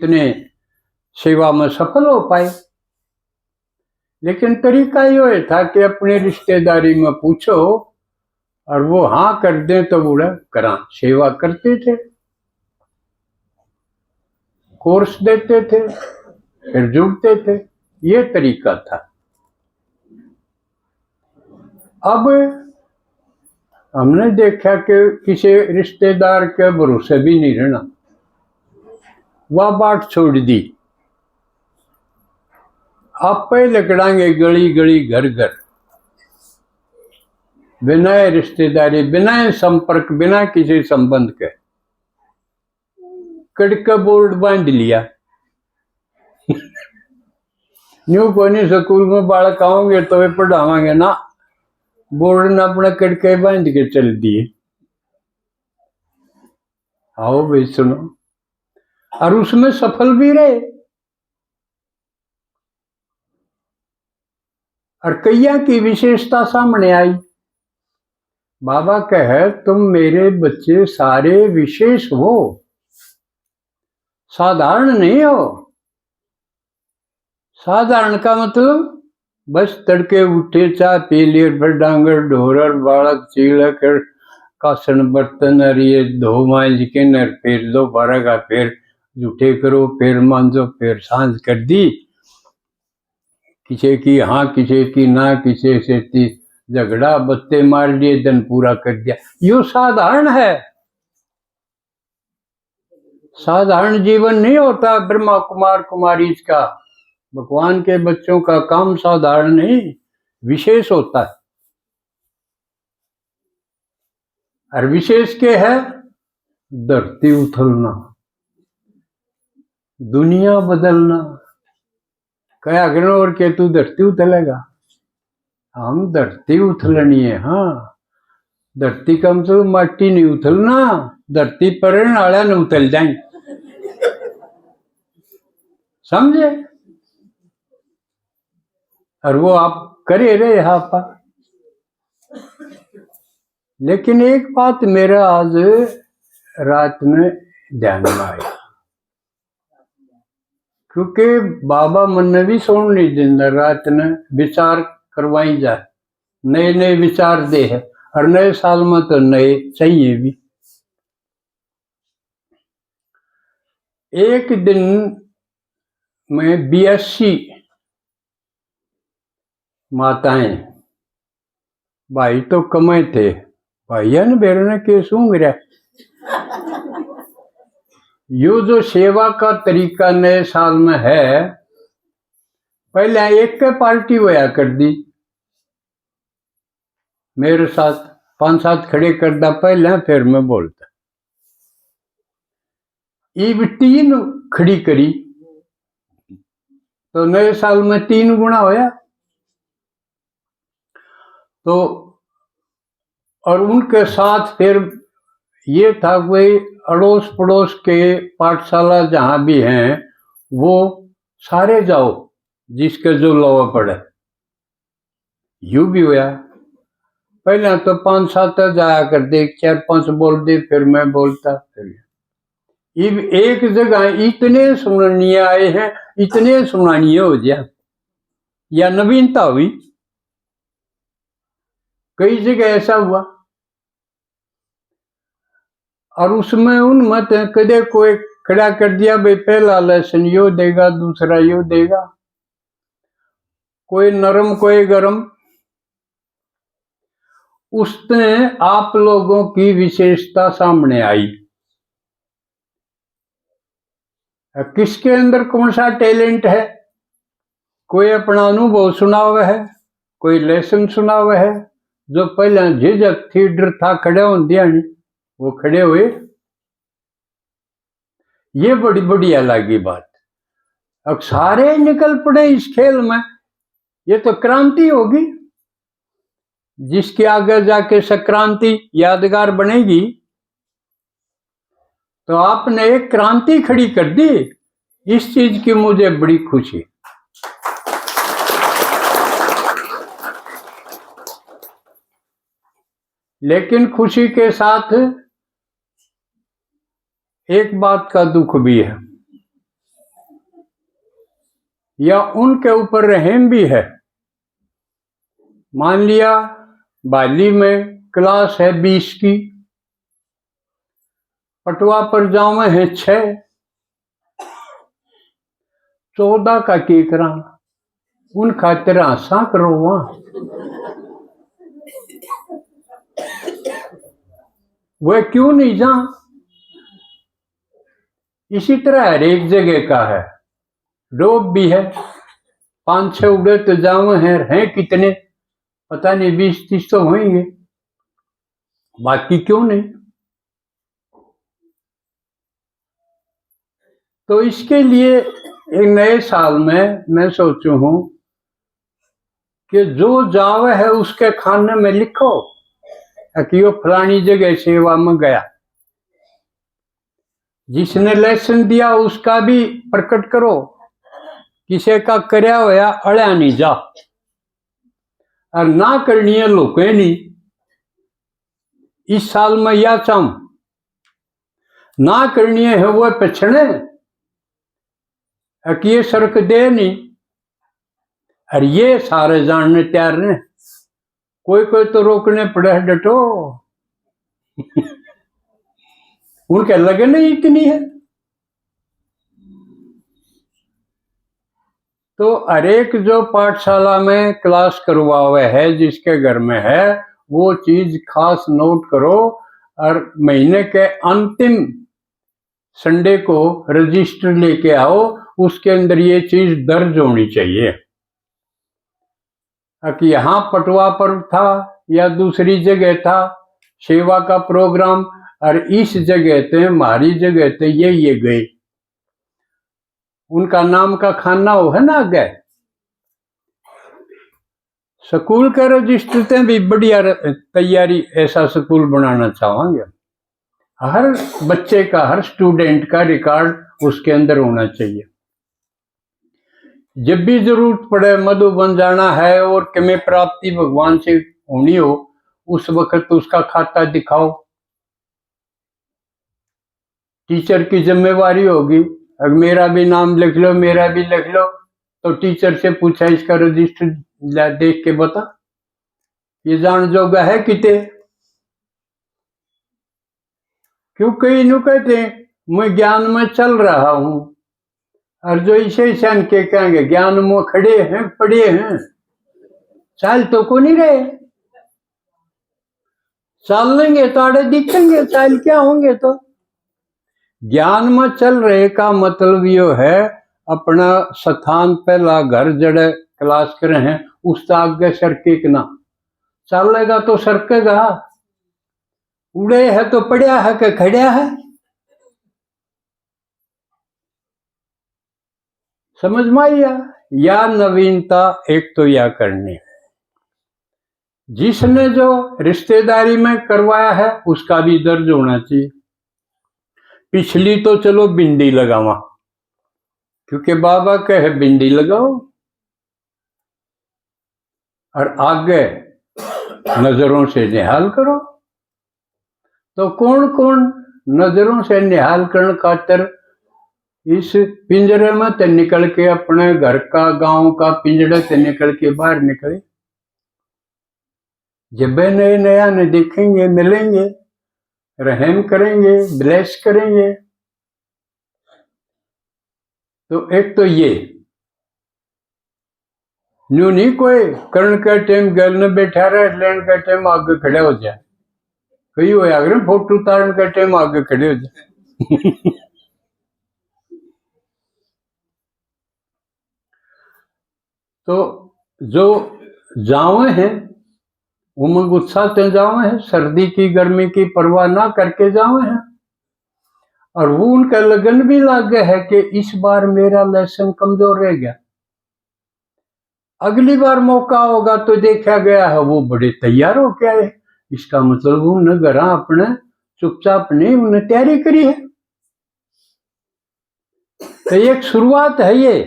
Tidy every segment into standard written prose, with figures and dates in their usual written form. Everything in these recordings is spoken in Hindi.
इतने सेवा में सफल हो पाए। लेकिन तरीका ये था कि अपनी रिश्तेदारी में पूछो और वो हाँ कर दें तो बोला करा, सेवा करते थे, कोर्स देते थे, फिर जुड़ते थे, ये तरीका था। अब हमने देखा कि किसी रिश्तेदार के भरोसे भी नहीं रहना, वह बाट छोड़ दी। आप पे लकड़ांगे गली गली घर घर, बिना रिश्तेदारी, बिना संपर्क, बिना किसी संबंध के कड़का बोर्ड बांध लिया। न्यू कोनी स्कूल में बालक आओगे तो वे पढ़ावांगे ना, बोर्ड ने अपने कड़के बांध के चल दिए। आओ भाई सुनो, और उसमें सफल भी रहे। और कैया की विशेषता सामने आई। बाबा कहे तुम मेरे बच्चे सारे विशेष हो, साधारण नहीं हो। साधारण का मतलब बस तड़के उठे, चाय पी लिए, फिर डांगर ढोर बालक चीलक कासन बर्तन और ये धो मांझ के नर, फिर दोबारा का फिर जूठे करो, फिर मांझो, फिर सांझ कर दी। किसी की हाँ, किसी की ना, किसी से झगड़ा, बत्ते मार लिए, दिन पूरा कर दिया। यो साधारण है। साधारण जीवन नहीं होता ब्रह्मा कुमार कुमारी का। भगवान के बच्चों का काम साधारण नहीं, विशेष होता है। और विशेष के है धरती उथलना, दुनिया बदलना। क्या अग्नि और केतु धरती उथलेगा? हम धरती उथलनी है। हाँ, धरती का मतलब माटी नहीं उथलना, धरती पर नाला न उथल जाए, समझे? और वो आप करे रहे यहाँ पर। लेकिन एक बात मेरा आज रात में ध्यान में आई, क्योंकि बाबा मन ने भी सोन नहीं देना, रात ने विचार करवाई जाए, नए नए विचार दे है, और नए साल में तो नए चाहिए भी। एक दिन में 82 माताएं, भाई तो कमाए थे, भाइया ने बेरने के सूंघ रहा। यो जो सेवा का तरीका नए साल में है, पहले एक के पार्टी होया कर दी, मेरे साथ 5-7 खड़े करता पहले, फिर मैं बोलता। इब 3 खड़ी करी तो नए साल में 3 गुना होया। तो और उनके साथ फिर ये था कोई अड़ोस पड़ोस के पाठशाला जहां भी हैं, वो सारे जाओ जिसके जो लोवा पड़े। यू भी हुआ। पहले तो 5-7 जाया कर दे, 4-5 बोल दे, फिर मैं बोलता। फिर एक जगह इतने सुनानिए आए हैं, इतने सुनानिए हो गया, या नवीनता हुई। कई जगह ऐसा हुआ, और उसमें उन मत कदे कोई खड़ा कर दिया, भाई पहला लेसन यो देगा, दूसरा यो देगा, कोई नरम कोई गरम। उसने आप लोगों की विशेषता सामने आई। किसके अंदर कौन सा टैलेंट है? कोई अपना अनुभव सुना हुआ है, कोई लेसन सुना हुआ है। जो पहले झिझक थी, डर था, खड़े हो दिया नहीं, वो खड़े हुए। ये बड़ी बढ़िया लगी बात। अब सारे निकल पड़े इस खेल में, ये तो क्रांति होगी। जिसके आगे जाके संक्रांति यादगार बनेगी। तो आपने एक क्रांति खड़ी कर दी, इस चीज की मुझे बड़ी खुशी। लेकिन खुशी के साथ एक बात का दुख भी है। या उनके ऊपर रहम भी है। मान लिया बाली में क्लास है 20 की, पटवा पर जावे हैं 6, 14 का की करा, उन खातिर आशा करो वहां वह क्यों नहीं जा। इसी तरह हर एक जगह का है, डोब भी है, 5-6 उड़े तो जावे हैं कितने, पता नहीं 20-30 तो होंगे, बाकी क्यों नहीं। तो इसके लिए एक नए साल में मैं सोचू हूं कि जो जावे है उसके खाने में लिखो कि वो फलानी जगह सेवा में गया। जिसने लेसन दिया उसका भी प्रकट करो, किसी का करया होया अड़या नहीं जा, और ना करनी है लोके नहीं। इस साल में या चाहूं ना करनी है वो पछड़े कि ये सरक दे नहीं, और ये सारे जानने तैयार ने, कोई कोई तो रोकने पड़े डटो उनके लगन ही इतनी है। तो हरेक जो पाठशाला में क्लास करवावे है जिसके घर में है, वो चीज खास नोट करो, और महीने के अंतिम संडे को रजिस्टर लेके आओ, उसके अंदर ये चीज दर्ज होनी चाहिए कि यहाँ पटवा पर था या दूसरी जगह था सेवा का प्रोग्राम, और इस जगह थे हमारी जगह थे ये गए, उनका नाम का खाना हो है ना। आगे स्कूल के रजिस्टर से भी बढ़िया तैयारी ऐसा स्कूल बनाना चाहेंगे, हर बच्चे का हर स्टूडेंट का रिकॉर्ड उसके अंदर होना चाहिए। जब भी जरूरत पड़े मधुबन जाना है और किमें प्राप्ति भगवान से होनी हो, उस वक्त उसका खाता दिखाओ। टीचर की जिम्मेवारी होगी, अगर मेरा भी नाम लिख लो मेरा भी लिख लो, तो टीचर से पूछा इसका रजिस्टर देख के बता ये जान जोगा है किते। क्यों कई नु कहते हैं मैं ज्ञान में चल रहा हूं, और जो इसे सन के कहेंगे ज्ञान में खड़े हैं पड़े हैं, चाल तो को नहीं रहे, चाल लेंगे तो आड़े दिखेंगे, चाल क्या होंगे। तो ज्ञान में चल रहे का मतलब यो है अपना स्थान पहला घर जड़े क्लास करे हैं उस आगे सरके ना, चलेगा तो सरकेगा, उड़े है तो पड़ा है कि खड़ा है, समझ में आया। या नवीनता एक तो या करनी, जिसने जो रिश्तेदारी में करवाया है उसका भी दर्ज होना चाहिए। पिछली तो चलो बिंदी लगावा, क्योंकि बाबा कहे बिंदी लगाओ, और आगे नजरों से निहाल करो। तो कौन कौन नजरों से निहाल करने खातिर इस पिंजरे में ते निकल के अपने घर का गांव का पिंजरे से निकल के बाहर निकले। जब नए नया ने देखेंगे मिलेंगे, रहम करेंगे, ब्लेस करेंगे। तो एक तो ये न्यू नहीं कोई करण का टाइम गल में बैठा रहे, लेन का टाइम आगे खड़े हो जाए, कई हो अगर फोटो उतारने का टाइम आगे खड़े हो जाए तो जो जावे हैं उमंग उत्साह से जावे हैं, सर्दी की गर्मी की परवाह ना करके जावे हैं, और वो उनका लगन भी लग गया है कि इस बार मेरा लेसन कमजोर रह गया, अगली बार मौका होगा तो देखा गया है वो बड़े तैयार हो के आए। इसका मतलब उन्हें घर अपने चुपचाप नहीं उन्हें तैयारी करी है। तो एक शुरुआत है ये,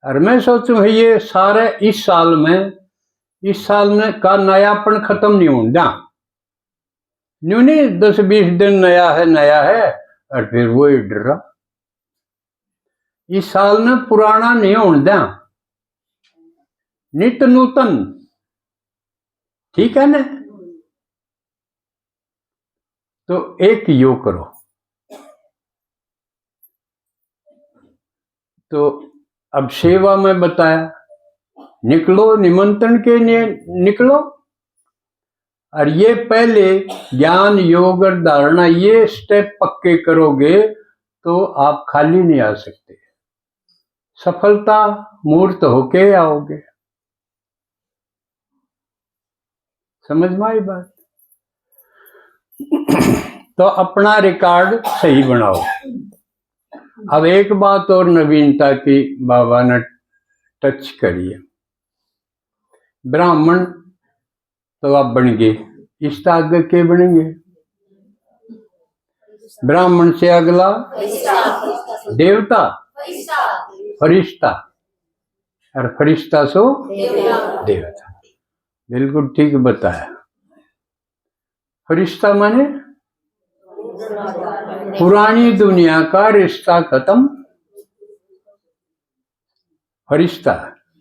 और मैं सोचूं है ये सारे इस साल में का नयापन खत्म नहीं होगा, न्यू नहीं 10-20 दिन नया है और फिर वो ही डरा। इस साल ने पुराना नहीं होने दें, नित नूतन, ठीक है ना। तो एक योग करो। तो अब सेवा में बताया, निकलो निमंत्रण के लिए निकलो, और ये पहले ज्ञान योग और धारणा ये स्टेप पक्के करोगे तो आप खाली नहीं आ सकते, सफलता मूर्त होके आओगे। समझ में आई बात? तो अपना रिकॉर्ड सही बनाओ। अब एक बात और नवीनता की बाबा ने टच करी है, ब्राह्मण तो आप बन गए, इससे आगे के बनेंगे? ब्राह्मण से अगला देवता, फरिश्ता, और फरिश्ता सो देवता। बिल्कुल ठीक बताया। फरिश्ता माने पुरानी दुनिया का रिश्ता खत्म, फरिश्ता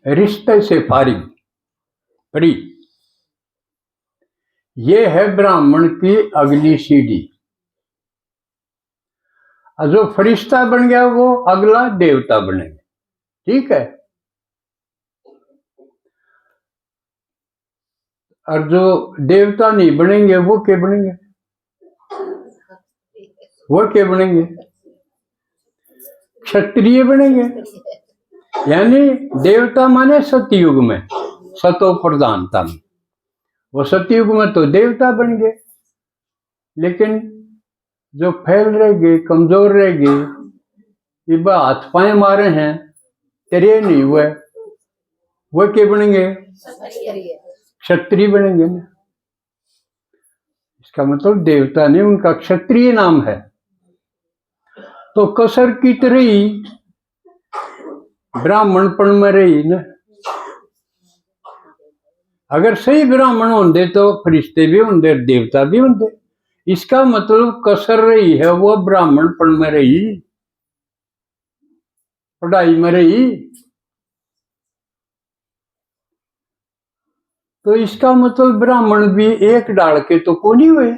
रिश्ते से फारिग, फ्री। ये है ब्राह्मण की अगली सीढ़ी। जो फरिश्ता बन गया वो अगला देवता बनेंगे, ठीक है। और जो देवता नहीं बनेंगे वो क्या बनेंगे? वो क्या बनेंगे? क्षत्रिय बनेंगे। यानी देवता माने सतयुग में, सतो प्रधानता में, वो सतयुग में तो देवता बन गए। लेकिन जो फैल रह गए, कमजोर रह गए, ये हाथ पाए मारे हैं, तेरे नहीं हुए, वो क्या बनेंगे? क्षत्रिय बनेंगे ना। इसका मतलब देवता नहीं, उनका क्षत्रिय नाम है। तो कसर की तरह ब्राह्मणपण में रही ना। अगर सही ब्राह्मण होंगे तो फरिश्ते भी होंगे, देवता भी होंगे। इसका मतलब कसर रही है वो ब्राह्मणपण में रही, पढ़ाई में रही। तो इसका मतलब ब्राह्मण भी एक डाल के तो को नहीं हुए,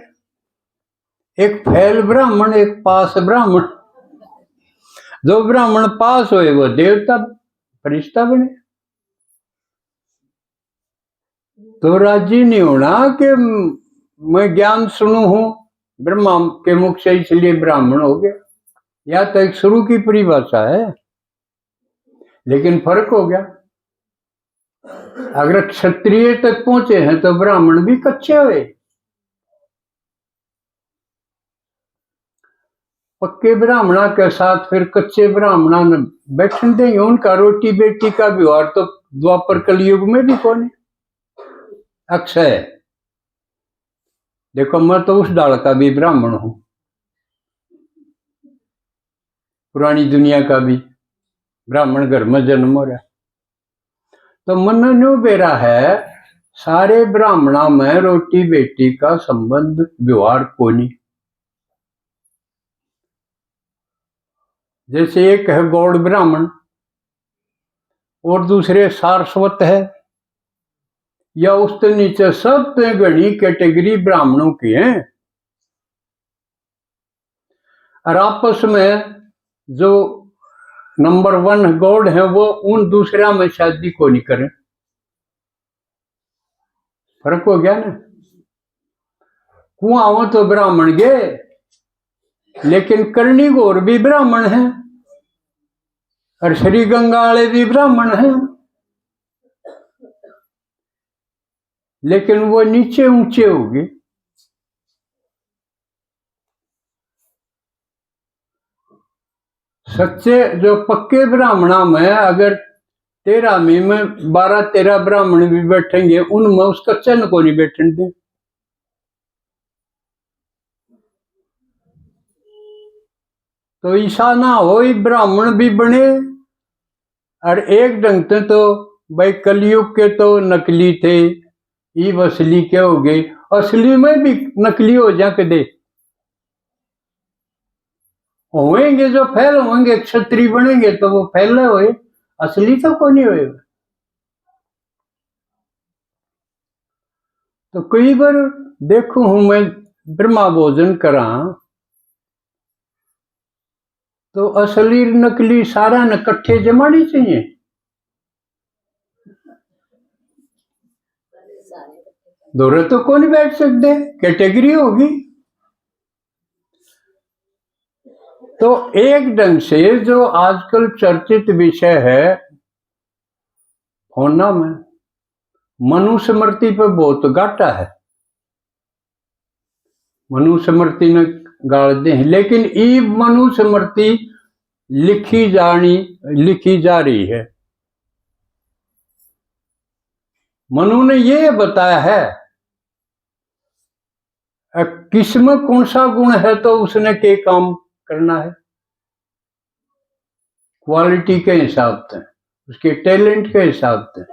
एक फैल ब्राह्मण, एक पास ब्राह्मण। जो ब्राह्मण पास हुए वो देवता फरिश्ता बने। तो राजी नहीं होना कि मैं ज्ञान सुनू हूं ब्रह्मा के मुख से इसलिए ब्राह्मण हो गया, या तो एक शुरू की परिभाषा है, लेकिन फर्क हो गया। अगर क्षत्रिय तक पहुंचे हैं तो ब्राह्मण भी कच्चे हुए। पक्के ब्राह्मणा के साथ फिर कच्चे ब्राह्मणा ने बैठने देंगे। उनका रोटी बेटी का व्यवहार तो द्वापर कलयुग में भी कौन है? अक्षय। देखो मैं तो उस डाल का भी ब्राह्मण हूं, पुरानी दुनिया का भी ब्राह्मण घर में जन्म हो रहा। तो मन न्यू बेरा है, सारे ब्राह्मणा में रोटी बेटी का संबंध व्यवहार कोनी। जैसे एक है गौड़ ब्राह्मण और दूसरे सारस्वत है, या उससे नीचे सबसे बड़ी कैटेगरी ब्राह्मणों की है। और आपस में जो नंबर 1 गौड़ है वो उन दूसरा में शादी को नहीं करें। फर्क हो गया ना। कुआं तो ब्राह्मण गए, लेकिन करनी गौर भी ब्राह्मण है, और श्री गंगा वाले भी ब्राह्मण हैं, लेकिन वो नीचे ऊंचे होगी। सच्चे जो पक्के ब्राह्मणा में अगर 13 में 12-13 ब्राह्मण भी बैठेंगे, उनमें उस कच्चे को नहीं बैठने दे। तो ईसा ना हो ब्राह्मण भी बने। और एक ढंग से तो भाई कलयुग के तो नकली थे, ये असली क्या हो गए, असली में भी नकली हो जा के दे। होंगे जो फैल होंगे, क्षत्रिय बनेंगे तो वो फैले हुए, असली तो कोई नहीं होएगा। तो कई बार देखो हूं मैं ब्रह्मा भोजन करा तो असली नकली सारा न कट्ठे जमानी चाहिए। दोरे तो कौन नहीं बैठ सकते, कैटेगरी होगी। तो एक ढंग से जो आजकल चर्चित विषय है होना में, मनुस्मृति पे बहुत घाटा है। मनुस्मृति ने गाल दे, लेकिन ई मनुस्मृति लिखी जा रही है। मनु ने ये बताया है किसमें कौन सा गुण है तो उसने के काम करना है, क्वालिटी के हिसाब से, उसके टैलेंट के हिसाब से,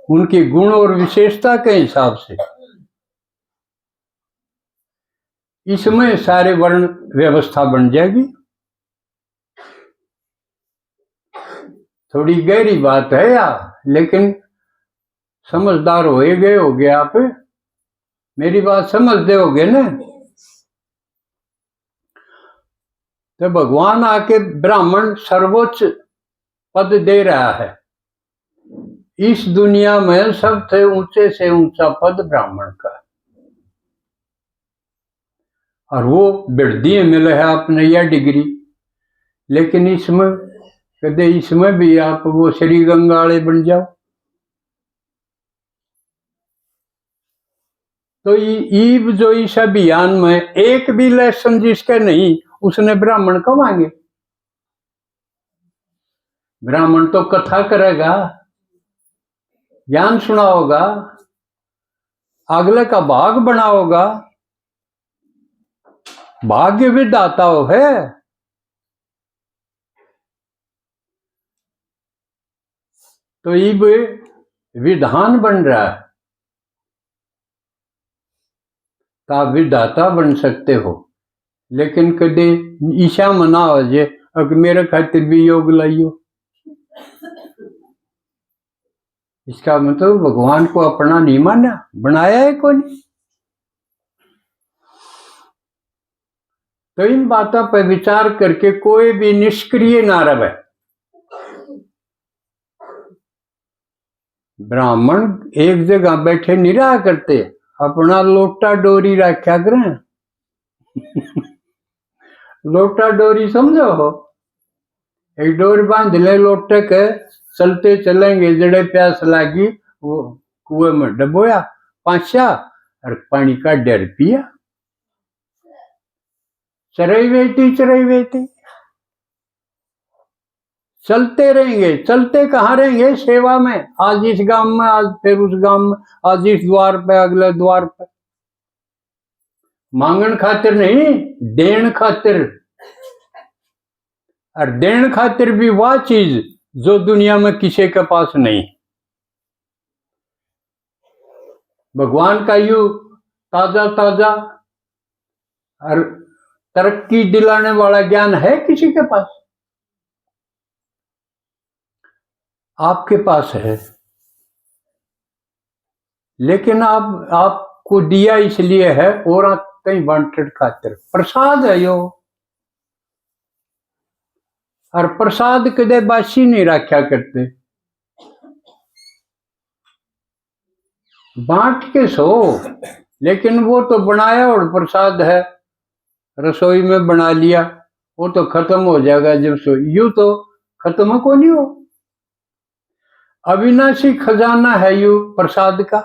उनके गुण और विशेषता के हिसाब से। इसमें सारे वर्ण व्यवस्था बन जाएगी। थोड़ी गहरी बात है यार, लेकिन समझदार हो गए आप, मेरी बात समझते होगे ना। तो भगवान आके ब्राह्मण सर्वोच्च पद दे रहा है। इस दुनिया में सबसे ऊंचे से ऊंचा पद ब्राह्मण का, और वो वृद्धि मिले है आपने यह डिग्री। लेकिन इसमें कदे इसमें भी आप वो श्री गंगाड़े बन जाओ तो ईब जो इस अभियान में एक भी लेसन जिसके नहीं, उसने ब्राह्मण कब आएंगे। ब्राह्मण तो कथा करेगा, ज्ञान सुनाओगा, अगले का भाग बनाओगा, भाग्य विधाता हो है। तो ईब विधान बन रहा है, तो आप विधाता बन सकते हो। लेकिन कदे ईशा मना हो जे अगर मेरे खातिर भी योग लाइयो, इसका मतलब भगवान को अपना नहीं माना, बनाया है कौन। तो इन बातों पर विचार करके कोई भी निष्क्रिय ना रहे। ब्राह्मण एक जगह बैठे नहीं रहा करते, अपना लोटा डोरी रखा करें। लोटा डोरी समझो हो, एक डोरी बांध ले लोटे के, चलते चलेंगे, जड़े प्यास लागी वो कुएं में डबोया पांचा और पानी का डर पिया, चरई बेटी चलते रहेंगे। चलते कहाँ रहेंगे, सेवा में, आज इस गांव में, आज फिर उस गांव में, आज इस द्वार पे अगले द्वार पे, मांगन खातिर नहीं, देन खातिर। और देन खातिर भी वह चीज जो दुनिया में किसी के पास नहीं। भगवान का यू ताजा ताजा और तरक्की दिलाने वाला ज्ञान है किसी के पास? आपके पास है, लेकिन आपको दिया इसलिए है और आप कहीं वांटेड खातिर। प्रसाद है यो, और प्रसाद कदे बासी नहीं रखा करते, बांट के सो। लेकिन वो तो बनाया और प्रसाद है, रसोई में बना लिया, वो तो खत्म हो जाएगा जब सो, यू तो खत्म को नहीं हो। अविनाशी खजाना है यू प्रसाद का।